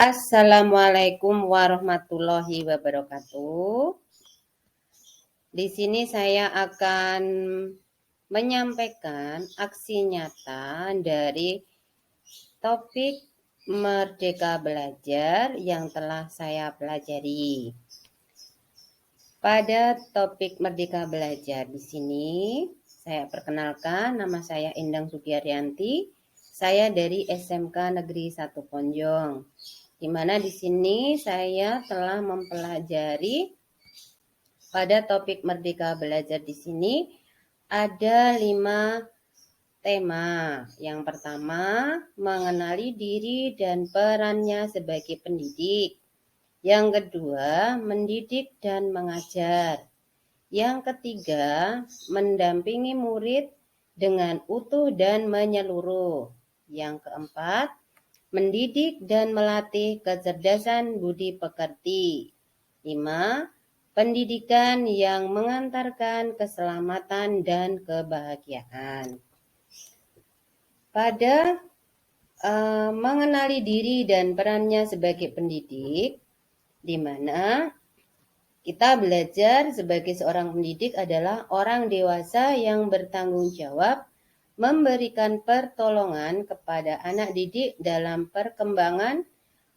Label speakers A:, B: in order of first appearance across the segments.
A: Assalamualaikum warahmatullahi wabarakatuh. Di sini saya akan menyampaikan aksi nyata dari topik Merdeka Belajar yang telah saya pelajari. Pada topik Merdeka Belajar di sini, saya perkenalkan, nama saya Endang Sugiaryanti. Saya dari SMK Negeri 1 Ponjong. Di mana di sini saya telah mempelajari pada topik Merdeka Belajar di sini ada 5 tema. Yang pertama, mengenali diri dan perannya sebagai pendidik. Yang kedua, mendidik dan mengajar. Yang ketiga, mendampingi murid dengan utuh dan menyeluruh. Yang keempat, mendidik dan melatih kecerdasan budi pekerti. 5. Pendidikan yang mengantarkan keselamatan dan kebahagiaan. Pada mengenali diri dan perannya sebagai pendidik, di mana kita belajar sebagai seorang pendidik adalah orang dewasa yang bertanggung jawab memberikan pertolongan kepada anak didik dalam perkembangan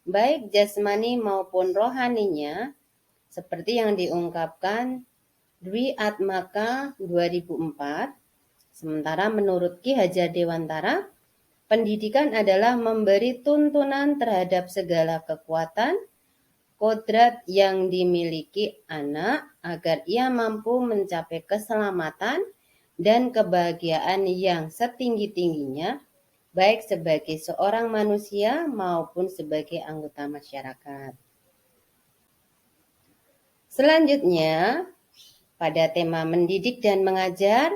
A: baik jasmani maupun rohaninya, seperti yang diungkapkan Dwi Atmaka 2004. Sementara menurut Ki Hajar Dewantara, pendidikan adalah memberi tuntunan terhadap segala kekuatan, kodrat yang dimiliki anak agar ia mampu mencapai keselamatan dan kebahagiaan yang setinggi-tingginya, baik sebagai seorang manusia maupun sebagai anggota masyarakat. Selanjutnya, pada tema mendidik dan mengajar,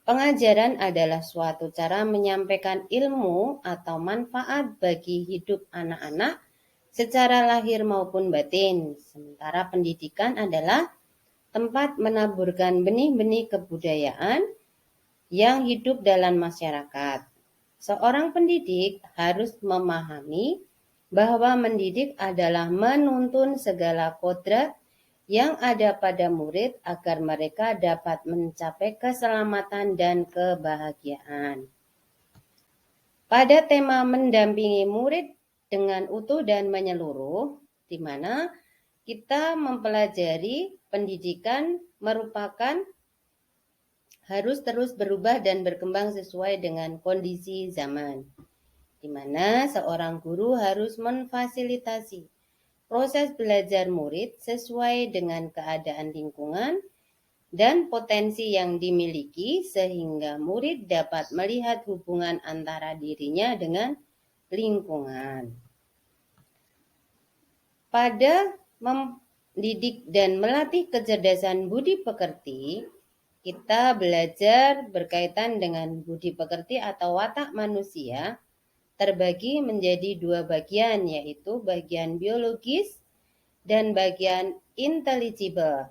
A: pengajaran adalah suatu cara menyampaikan ilmu atau manfaat bagi hidup anak-anak secara lahir maupun batin. Sementara pendidikan adalah tempat menaburkan benih-benih kebudayaan yang hidup dalam masyarakat. Seorang pendidik harus memahami bahwa mendidik adalah menuntun segala kodrat yang ada pada murid agar mereka dapat mencapai keselamatan dan kebahagiaan. Pada tema mendampingi murid dengan utuh dan menyeluruh, di mana kita mempelajari pendidikan merupakan harus terus berubah dan berkembang sesuai dengan kondisi zaman, di mana seorang guru harus memfasilitasi proses belajar murid sesuai dengan keadaan lingkungan dan potensi yang dimiliki sehingga murid dapat melihat hubungan antara dirinya dengan lingkungan. Pada mendidik dan melatih kecerdasan budi pekerti, kita belajar berkaitan dengan budi pekerti atau watak manusia terbagi menjadi 2 bagian, yaitu bagian biologis dan bagian intelligible.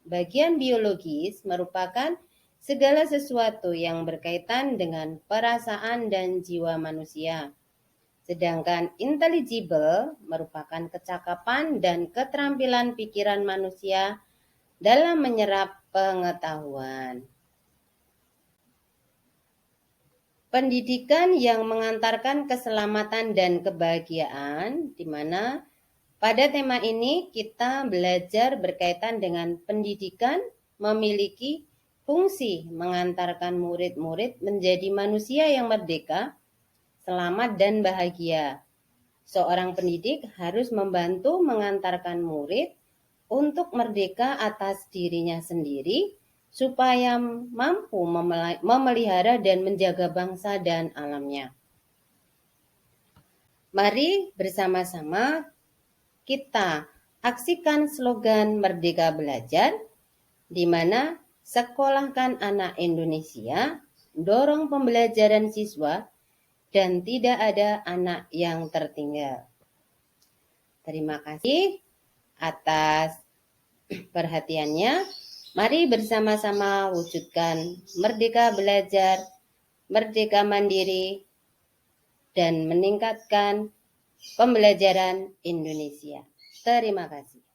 A: Bagian biologis merupakan segala sesuatu yang berkaitan dengan perasaan dan jiwa manusia. Sedangkan intelligible merupakan kecakapan dan keterampilan pikiran manusia dalam menyerap pengetahuan. Pendidikan yang mengantarkan keselamatan dan kebahagiaan, di mana pada tema ini kita belajar berkaitan dengan pendidikan memiliki fungsi mengantarkan murid-murid menjadi manusia yang merdeka, selamat dan bahagia. Seorang pendidik harus membantu mengantarkan murid untuk merdeka atas dirinya sendiri, supaya mampu memelihara dan menjaga bangsa dan alamnya. Mari bersama-sama kita aksikan slogan Merdeka Belajar, di mana sekolahkan anak Indonesia, dorong pembelajaran siswa, dan tidak ada anak yang tertinggal. Terima kasih atas perhatiannya. Mari bersama-sama wujudkan Merdeka Belajar, Merdeka Mandiri, dan meningkatkan pembelajaran Indonesia. Terima kasih.